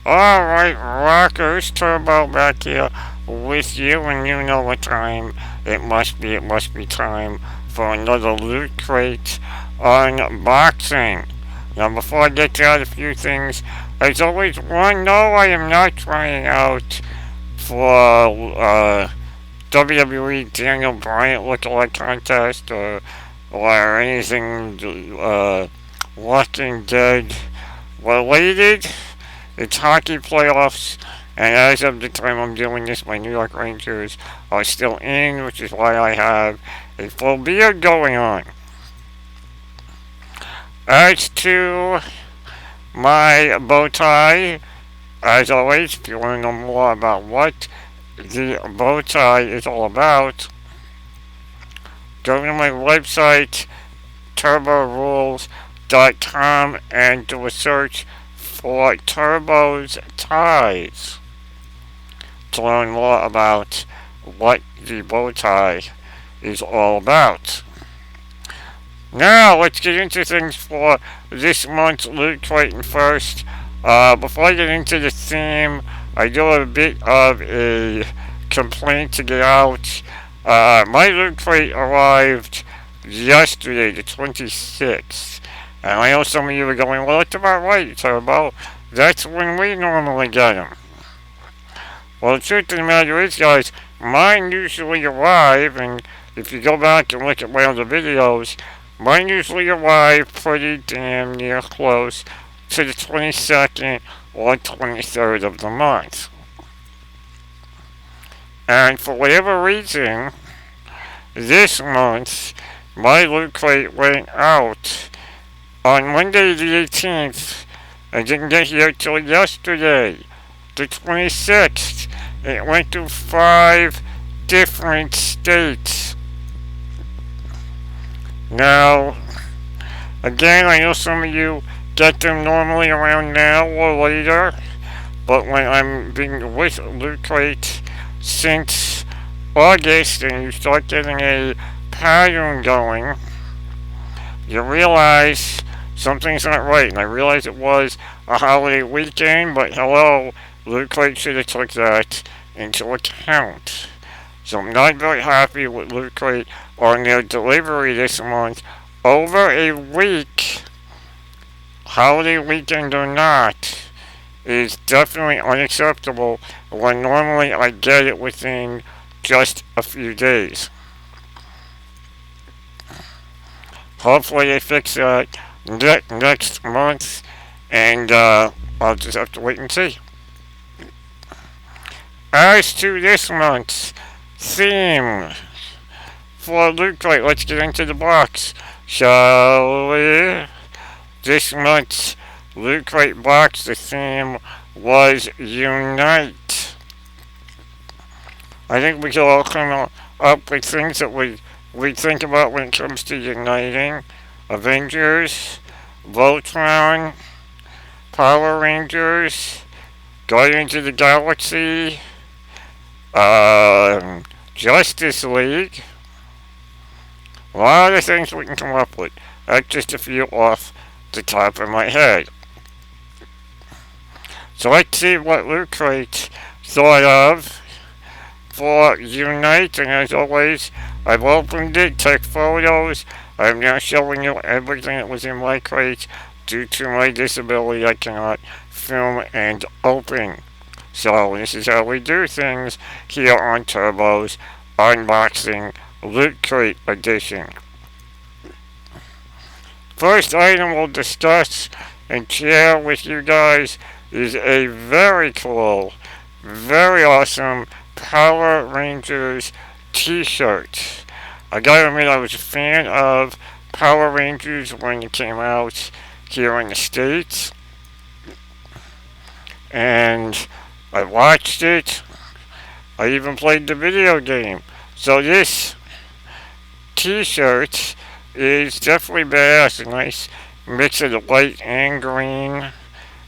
Alright, Rockers, Turbo back here with you, and you know what time it must be time for another Loot Crate unboxing. Now, before I get to a few things, as always, one, no, I am not trying out for WWE Daniel Bryan lookalike contest or anything Walking Dead related. It's hockey playoffs, and as of the time I'm doing this, my New York Rangers are still in, which is why I have a full beard going on. As to my bow tie, as always, if you want to know more about what the bow tie is all about, go to my website, turborules.com, and do a search for Turbo's ties to learn more about what the bow tie is all about. Now, let's get into things for this month's Loot Crate. First, before I get into the theme, I do have a bit of a complaint to get out. My Loot Crate arrived yesterday, the 26th. And I know some of you are going, well, that's about right, Turbo. That's when we normally get them. Well, the truth of the matter is, guys, mine usually arrive, and if you go back and look at my other videos, mine usually arrive pretty damn near close to the 22nd or 23rd of the month. And for whatever reason, this month, my Loot Crate went out on Monday the 18th. I didn't get here till yesterday, the 26th. It went to 5 different states. Now, again, I know some of you get them normally around now or later, but when I'm being with Loot Crate since August and you start getting a pattern going, you realize something's not right. And I realize it was a holiday weekend, but hello, Loot Crate should have took that into account. So I'm not very happy with Loot Crate on their delivery this month. Over a week, holiday weekend or not, is definitely unacceptable when normally I get it within just a few days. Hopefully they fix that next month, and I'll just have to wait and see. As to this month's theme for Loot Crate, let's get into the box, shall we? This month's Loot Crate box, the theme was Unite. I think we can all come up with things that we think about when it comes to uniting. Avengers, Voltron, Power Rangers, Guardians of the Galaxy, Justice League. A lot of things we can come up with. That's just a few off the top of my head. So let's see what Loot Crate thought of for Unite, and as always, I've opened it, took photos. I'm now showing you everything that was in my crate. Due to my disability, I cannot film and open. So this is how we do things here on Turbo's Unboxing Loot Crate Edition. First item we'll discuss and share with you guys is a very cool, very awesome Power Rangers t-shirt. I gotta admit, I was a fan of Power Rangers when it came out here in the States, and I watched it. I even played the video game. So this t-shirt is definitely badass. A nice mix of the white and green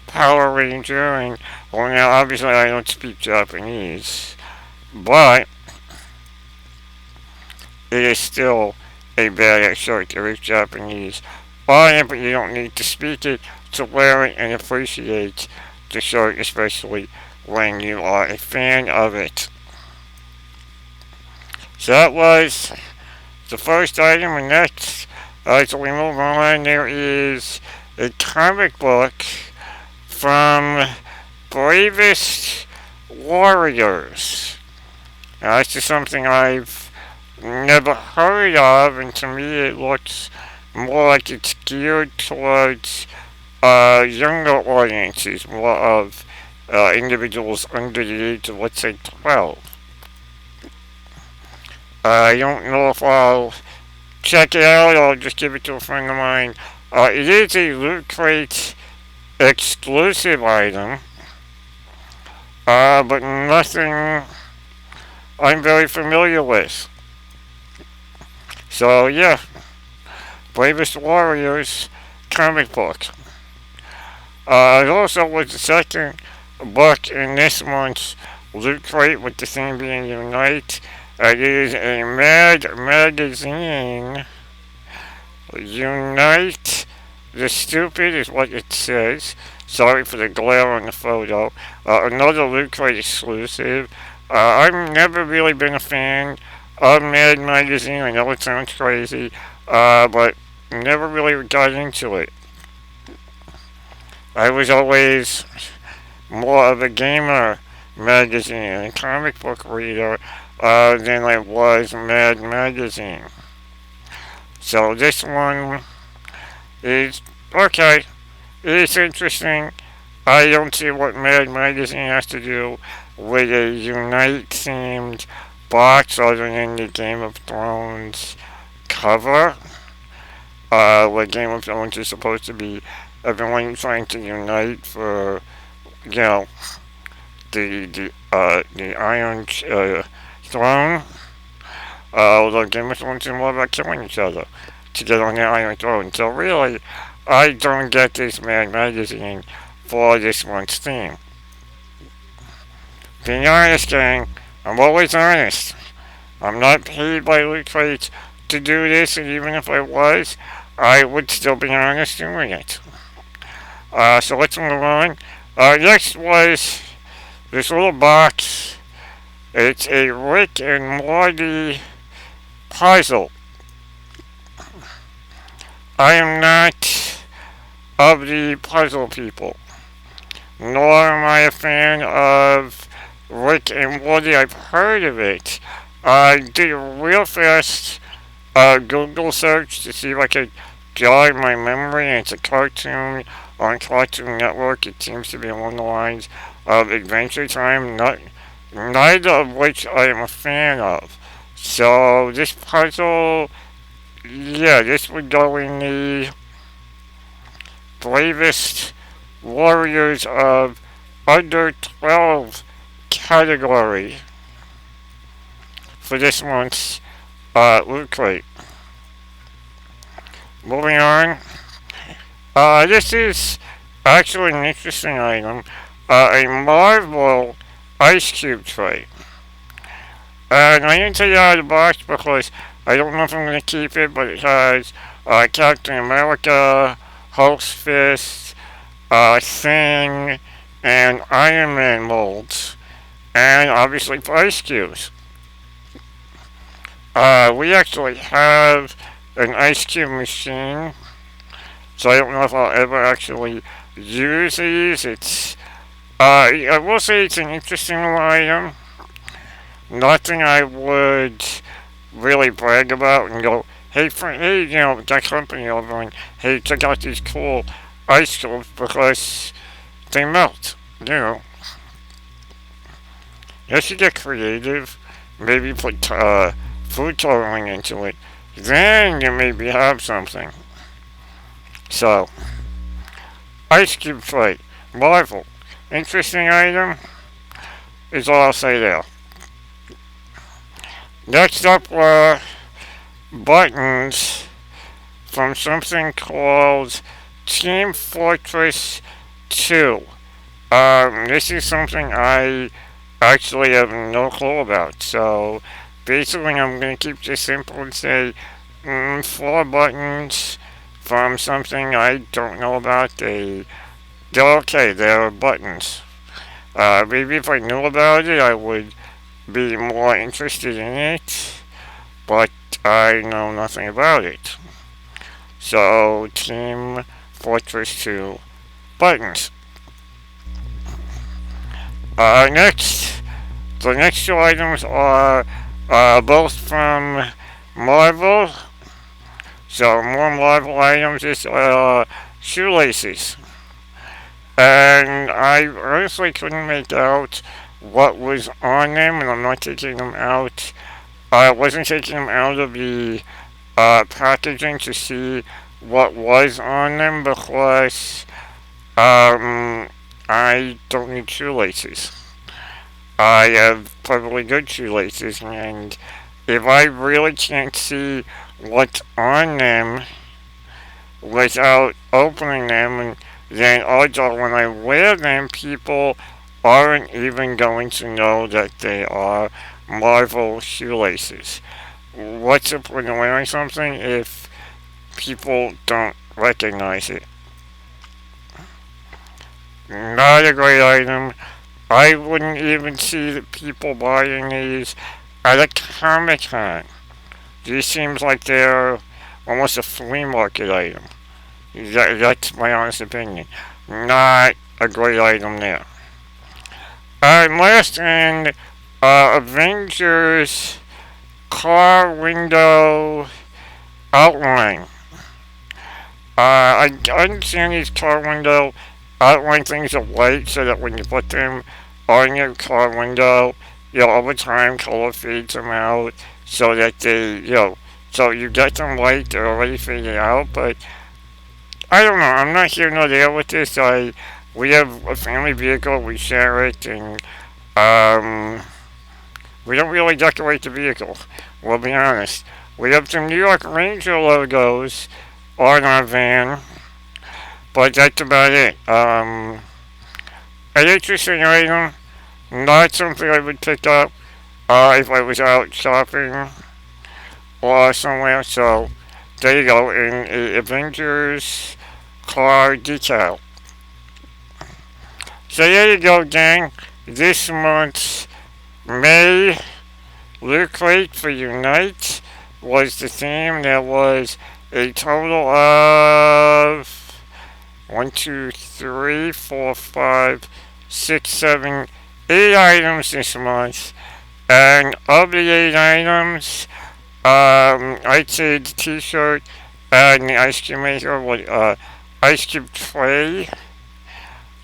Power Ranger. And well, now obviously I don't speak Japanese, but it is still a badass shirt. There is Japanese on it, but you don't need to speak it to wear it and appreciate the shirt, especially when you are a fan of it. So that was the first item, and next, as we move on, there is a comic book from Bravest Warriors. Now, this is something I've never heard of, and to me it looks more like it's geared towards younger audiences, more of individuals under the age of, let's say, 12. I don't know if I'll check it out or I'll just give it to a friend of mine. It is a Loot Crate exclusive item, but nothing I'm very familiar with. So, yeah, Bravest Warriors comic book. It also was the second book in this month's Loot Crate, with the theme being Unite. It is a Mad Magazine. Unite the Stupid is what it says. Sorry for the glare on the photo. Another Loot Crate exclusive. I've never really been a fan of Mad Magazine. I know it sounds crazy, but never really got into it. I was always more of a gamer magazine and comic book reader than I was Mad Magazine. So this one is okay. It's interesting. I don't see what Mad Magazine has to do with a Unite themed box other than the Game of Thrones cover. Where Game of Thrones is supposed to be everyone trying to unite for, you know, the Iron Throne. Although Game of Thrones is more about killing each other to get on the Iron Throne. So really, I don't get this Mad Magazine for this month's theme. Being honest, gang, I'm always honest. I'm not paid by Loot Crate to do this, and even if I was, I would still be honest doing it. So let's move on. Next was this little box. It's a Rick and Morty puzzle. I am not of the puzzle people, nor am I a fan of Rick and Morty. I've heard of it. I did a real fast Google search to see if I could jog my memory, and it's a cartoon on Cartoon Network. It seems to be along the lines of Adventure Time, neither of which I am a fan of. So this puzzle, yeah, this would go in the Bravest Warriors of under 12 category for this month's Loot Crate. Moving on, this is actually an interesting item, a Marvel Ice Cube tray. And I didn't take it out of the box because I don't know if I'm going to keep it, but it has Captain America, Hulk's Fist, Thing, and Iron Man molds, and obviously for Ice Cubes. We actually have an Ice Cube machine, so I don't know if I'll ever actually use these. I will say it's an interesting little item. Nothing I would really brag about and go, hey, you know, that company over, and hey, check out these cool ice cubes because they melt, you know. You should get creative, maybe put food coloring into it, then you maybe have something. So, Ice Cube tray, Marvel, interesting item, is all I'll say there. Next up were buttons from something called Team Fortress 2. This is something I actually have no clue about, so basically I'm going to keep this simple and say 4 buttons from something I don't know about, a they're okay. They're buttons. Maybe if I knew about it, I would be more interested in it, but I know nothing about it. So, Team Fortress 2 buttons. Next, the next two items are both from Marvel. So, more Marvel items is shoelaces. And I honestly couldn't make out what was on them, and I'm not taking them out. I wasn't taking them out of the packaging to see what was on them because I don't need shoelaces. I have perfectly good shoelaces, and if I really can't see what's on them without opening them, and then also when I wear them, people aren't even going to know that they are Marvel shoelaces. What's the point of wearing something if people don't recognize it? Not a great item. I wouldn't even see the people buying these at a Comic Con. These seems like they're almost a flea market item. That's my honest opinion. Not a great item there. Last and Avengers car window outline. I understand these car window outline things are white so that when you put them on your car window, over time color fades them out so that so you get them white, they're already faded out, but I don't know, I'm not here nor there with this. We have a family vehicle, we share it, and, we don't really decorate the vehicle, we'll be honest. We have some New York Ranger logos on our van, but that's about it. An interesting item, not something I would pick up if I was out shopping or somewhere. So there you go, in a Avengers car decal. So there you go, gang. This month's May Loot Crate for Unite was the theme. There was a total of 1, 2, 3, 4, 5, 6, 7, 8 items this month. And of the 8 items, I'd say the t-shirt and the ice cream maker with ice cube tray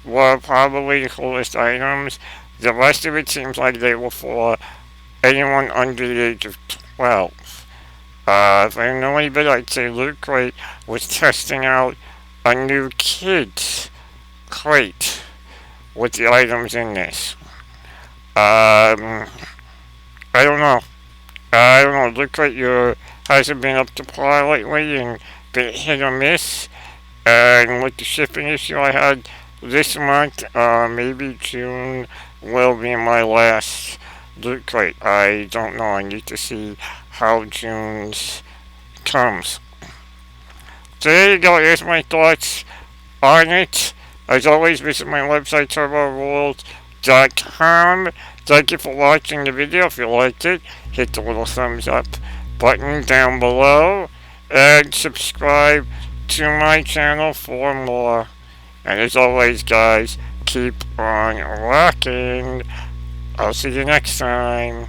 were probably the coolest items. The rest of it seems like they were for anyone under the age of 12. If I know any bit, I'd say Loot Crate was testing out a new kids crate with the items in this. I don't know. I don't know. Loot Crate hasn't been up to par lately and been hit or miss. And with the shipping issue I had this month, maybe June will be my last Loot Crate. I don't know. I need to see how June's comes. So there you go. Here's my thoughts on it. As always, visit my website, turborules.com. Thank you for watching the video. If you liked it, hit the little thumbs up button down below. And subscribe to my channel for more. And as always, guys, keep on rocking. I'll see you next time.